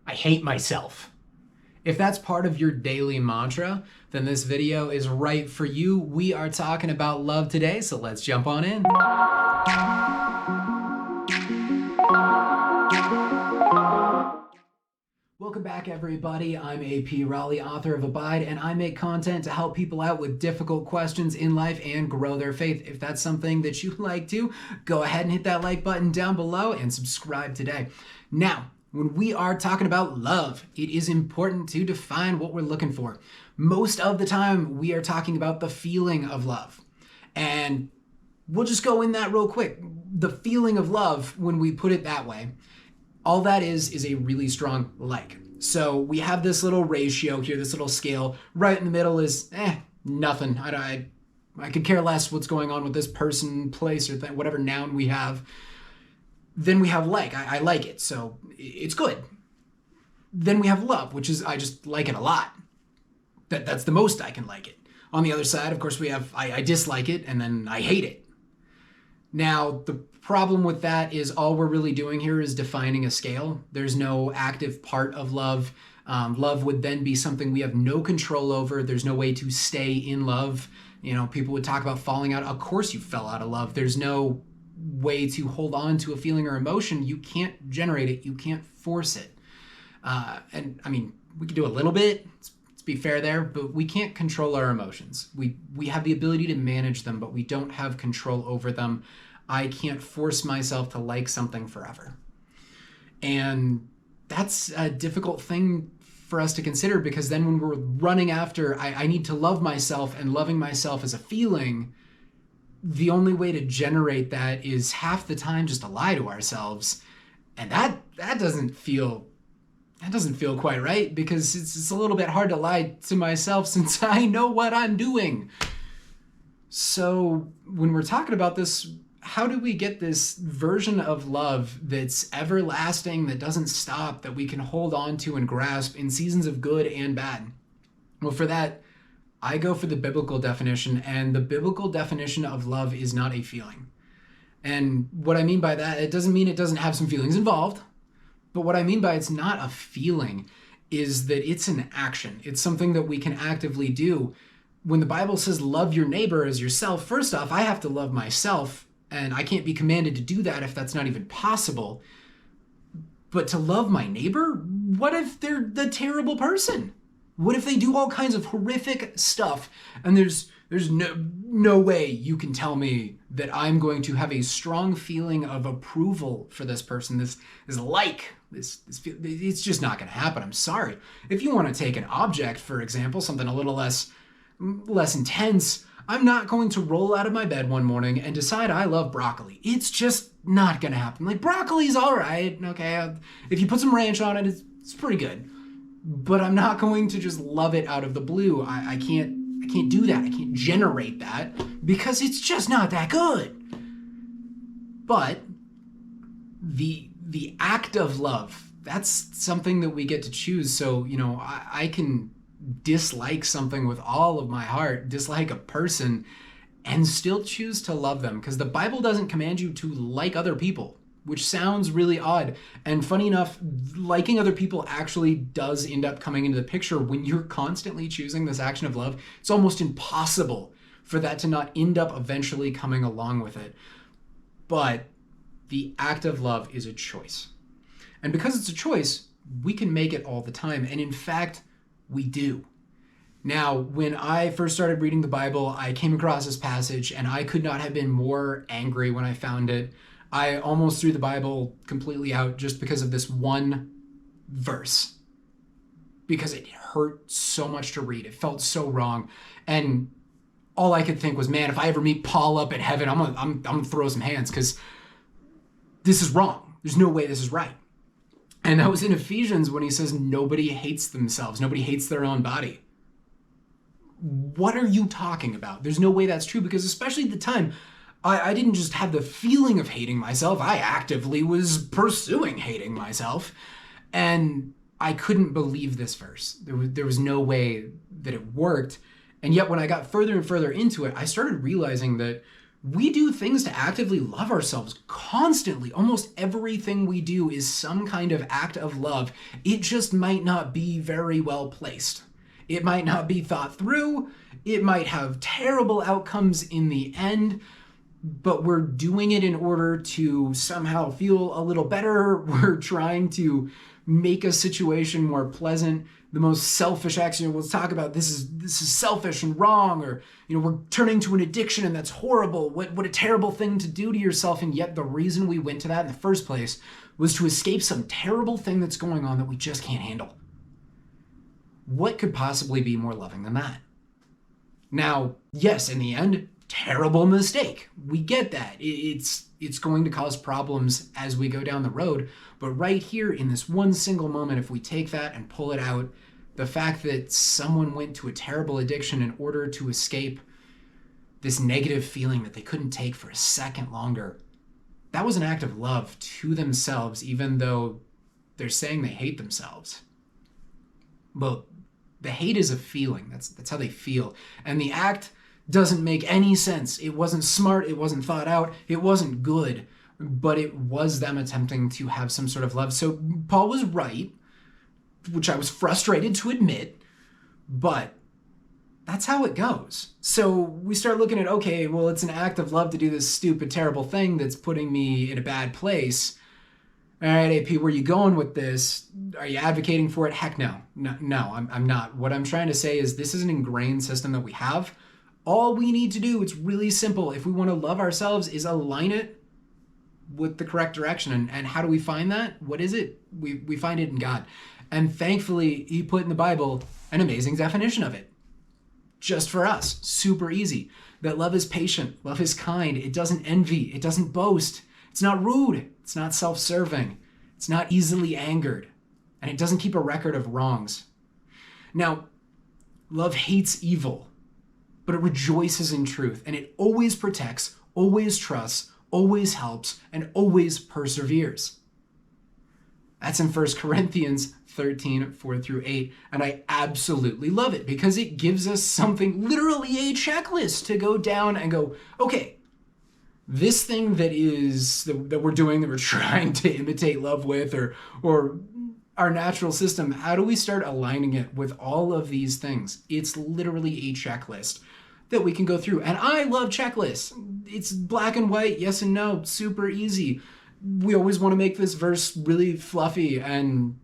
I hate myself. If that's part of your daily mantra, then this video is right for you. We are talking about love today, so let's jump on in. Welcome back, everybody. I'm AP Raleigh, author of Abide, and I make content to help people out with difficult questions in life and grow their faith. If that's something that you like to, go ahead and hit that like button down below and subscribe today. Now, when we are talking about love, it is important to define what we're looking for. Most of the time, we are talking about the feeling of love. And we'll just go in that real quick. The feeling of love, when we put it that way, all that is a really strong like. So we have this little ratio here, this little scale. Right in the middle is nothing. I could care less what's going on with this person, place, or whatever noun we have. Then we have like. I like it, so it's good. Then we have love, which is I just like it a lot. That's the most I can like it. On the other side, of course, we have I dislike it, and then I hate it. Now, the problem with that is all we're really doing here is defining a scale. There's no active part of love. Love would then be something we have no control over. There's no way to stay in love. You know, people would talk about falling out. Of course you fell out of love. There's no way to hold on to a feeling or emotion. You can't generate it. You can't force it. And I mean, we can do a little bit. Let's be fair there, but we can't control our emotions. We have the ability to manage them, but we don't have control over them. I can't force myself to like something forever. And that's a difficult thing for us to consider, because then when we're running after, I need to love myself, and loving myself as a feeling, the only way to generate that is half the time just to lie to ourselves. And that doesn't feel quite right, because it's a little bit hard to lie to myself since I know what I'm doing. So when we're talking about this, how do we get this version of love that's everlasting, that doesn't stop, that we can hold on to and grasp in seasons of good and bad? Well, for that, I go for the biblical definition, and the biblical definition of love is not a feeling. And what I mean by that, it doesn't mean it doesn't have some feelings involved, but what I mean by it's not a feeling is that it's an action. It's something that we can actively do. When the Bible says love your neighbor as yourself, first off, I have to love myself, and I can't be commanded to do that if that's not even possible. But to love my neighbor, what if they're the terrible person? What if they do all kinds of horrific stuff, and there's no way you can tell me that I'm going to have a strong feeling of approval for this person, this it's just not going to happen. I'm sorry. If you want to take an object, for example, something a little less intense, I'm not going to roll out of my bed one morning and decide I love broccoli. It's just not going to happen. Like, broccoli's all right, okay, if you put some ranch on it, it's pretty good. But I'm not going to just love it out of the blue. I can't do that. I can't generate that, because it's just not that good. But the act of love, that's something that we get to choose. So, you know, I can dislike something with all of my heart, dislike a person, and still choose to love them, because the Bible doesn't command you to like other people, which sounds really odd. And funny enough, liking other people actually does end up coming into the picture when you're constantly choosing this action of love. It's almost impossible for that to not end up eventually coming along with it. But the act of love is a choice. And because it's a choice, we can make it all the time. And in fact, we do. Now, when I first started reading the Bible, I came across this passage, and I could not have been more angry when I found it. I almost threw the Bible completely out just because of this one verse, because it hurt so much to read. It felt so wrong. And all I could think was, man, if I ever meet Paul up in heaven, I'm gonna throw some hands, because this is wrong. There's no way this is right. And that was in Ephesians when he says nobody hates themselves. Nobody hates their own body. What are you talking about? There's no way that's true, because especially at the time, I didn't just have the feeling of hating myself. I actively was pursuing hating myself. And I couldn't believe this verse. There was no way that it worked. And yet when I got further and further into it, I started realizing that We do things to actively love ourselves constantly. Almost everything we do is some kind of act of love. It just might not be very well placed. It might not be thought through. It might have terrible outcomes in the end, but we're doing it in order to somehow feel a little better. We're trying to make a situation more pleasant. The most selfish action, we'll talk about this is selfish and wrong, or we're turning to an addiction and that's horrible. What a terrible thing to do to yourself. And yet the reason we went to that in the first place was to escape some terrible thing that's going on that we just can't handle. What could possibly be more loving than that? Now, yes, in the end, terrible mistake. We get that. It's going to cause problems as we go down the road. But right here in this one single moment, if we take that and pull it out, the fact that someone went to a terrible addiction in order to escape this negative feeling that they couldn't take for a second longer, that was an act of love to themselves, even though they're saying they hate themselves. Well, the hate is a feeling. That's how they feel. And the act doesn't make any sense. It wasn't smart. It wasn't thought out. It wasn't good. But it was them attempting to have some sort of love. So Paul was right, which I was frustrated to admit, but that's how it goes. So we start looking at, okay, well, it's an act of love to do this stupid, terrible thing that's putting me in a bad place. All right, AP, where are you going with this? Are you advocating for it? Heck no. No, I'm not. What I'm trying to say is this is an ingrained system that we have. All we need to do, it's really simple. If we want to love ourselves, is align it with the correct direction. And how do we find that? What is it? We find it in God. And thankfully, he put in the Bible an amazing definition of it. Just for us. Super easy. That love is patient. Love is kind. It doesn't envy. It doesn't boast. It's not rude. It's not self-serving. It's not easily angered. And it doesn't keep a record of wrongs. Now, love hates evil, but it rejoices in truth. And it always protects, always trusts, always helps, and always perseveres. That's in 1 Corinthians 13, 4-8. And I absolutely love it because it gives us something, literally a checklist to go down and go, okay, this thing that we're doing, that we're trying to imitate love with, or our natural system, how do we start aligning it with all of these things? It's literally a checklist that we can go through. And I love checklists. It's black and white, yes and no, super easy. We always want to make this verse really fluffy, and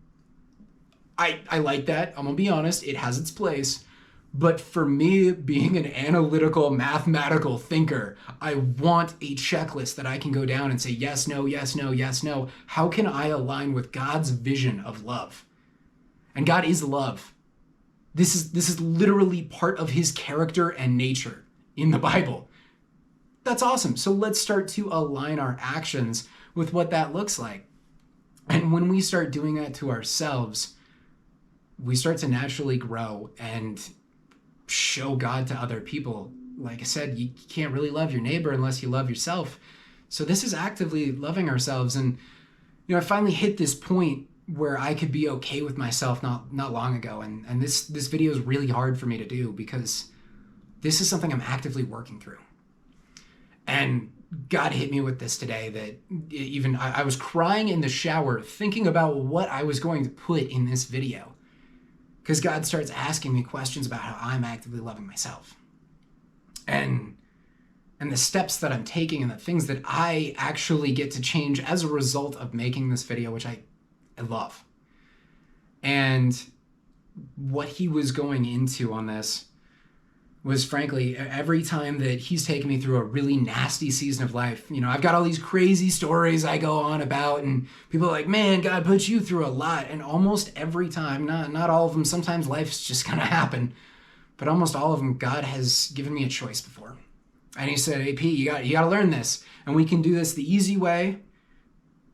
I like that. I'm gonna be honest, it has its place. But for me, being an analytical, mathematical thinker, I want a checklist that I can go down and say, yes, no, yes, no, yes, no. How can I align with God's vision of love? And God is love. This is literally part of his character and nature in the Bible. That's awesome. So let's start to align our actions with what that looks like. And when we start doing that to ourselves, we start to naturally grow and show God to other people. Like I said, you can't really love your neighbor unless you love yourself. So this is actively loving ourselves. And I finally hit this point where I could be okay with myself not long ago. And this video is really hard for me to do because this is something I'm actively working through. And God hit me with this today that even I was crying in the shower thinking about what I was going to put in this video. Because God starts asking me questions about how I'm actively loving myself. And the steps that I'm taking and the things that I actually get to change as a result of making this video, which I love. And what he was going into on this was, frankly, every time that he's taken me through a really nasty season of life, I've got all these crazy stories I go on about, and people are like, man, God put you through a lot. And almost every time, not all of them, sometimes life's just gonna happen, but almost all of them, God has given me a choice before. And he said, AP, you got to learn this, and we can do this the easy way,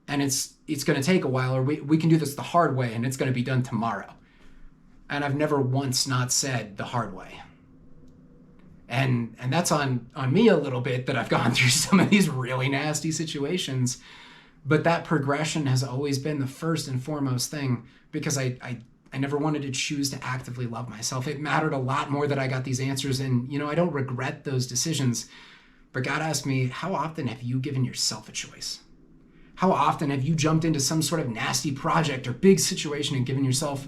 and it's gonna take a while, or we can do this the hard way, and it's gonna be done tomorrow. And I've never once not said the hard way. And that's on me a little bit, that I've gone through some of these really nasty situations. But that progression has always been the first and foremost thing, because I never wanted to choose to actively love myself. It mattered a lot more that I got these answers, and I don't regret those decisions, But God asked me, how often have you given yourself a choice? How often have you jumped into some sort of nasty project or big situation and given yourself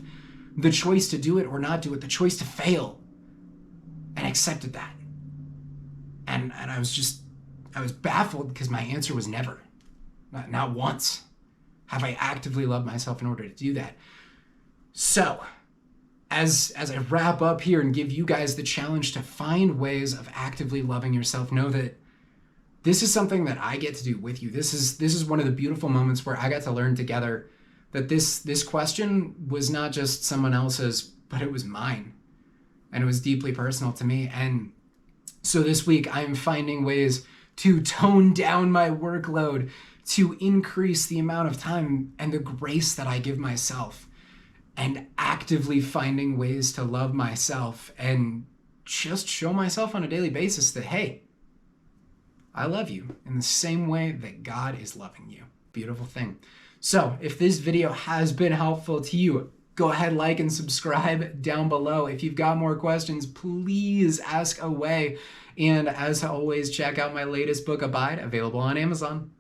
the choice to do it or not do it, the choice to fail, and accepted that? And I was baffled because my answer was never, not once have I actively loved myself in order to do that. So as I wrap up here and give you guys the challenge to find ways of actively loving yourself, know that this is something that I get to do with you. This is one of the beautiful moments where I got to learn together that this question was not just someone else's, but it was mine. And it was deeply personal to me. And so this week I'm finding ways to tone down my workload, to increase the amount of time and the grace that I give myself, and actively finding ways to love myself and just show myself on a daily basis that, hey, I love you in the same way that God is loving you. Beautiful thing. So if this video has been helpful to you, go ahead, like and subscribe down below. If you've got more questions, please ask away. And as always, check out my latest book, Abide, available on Amazon.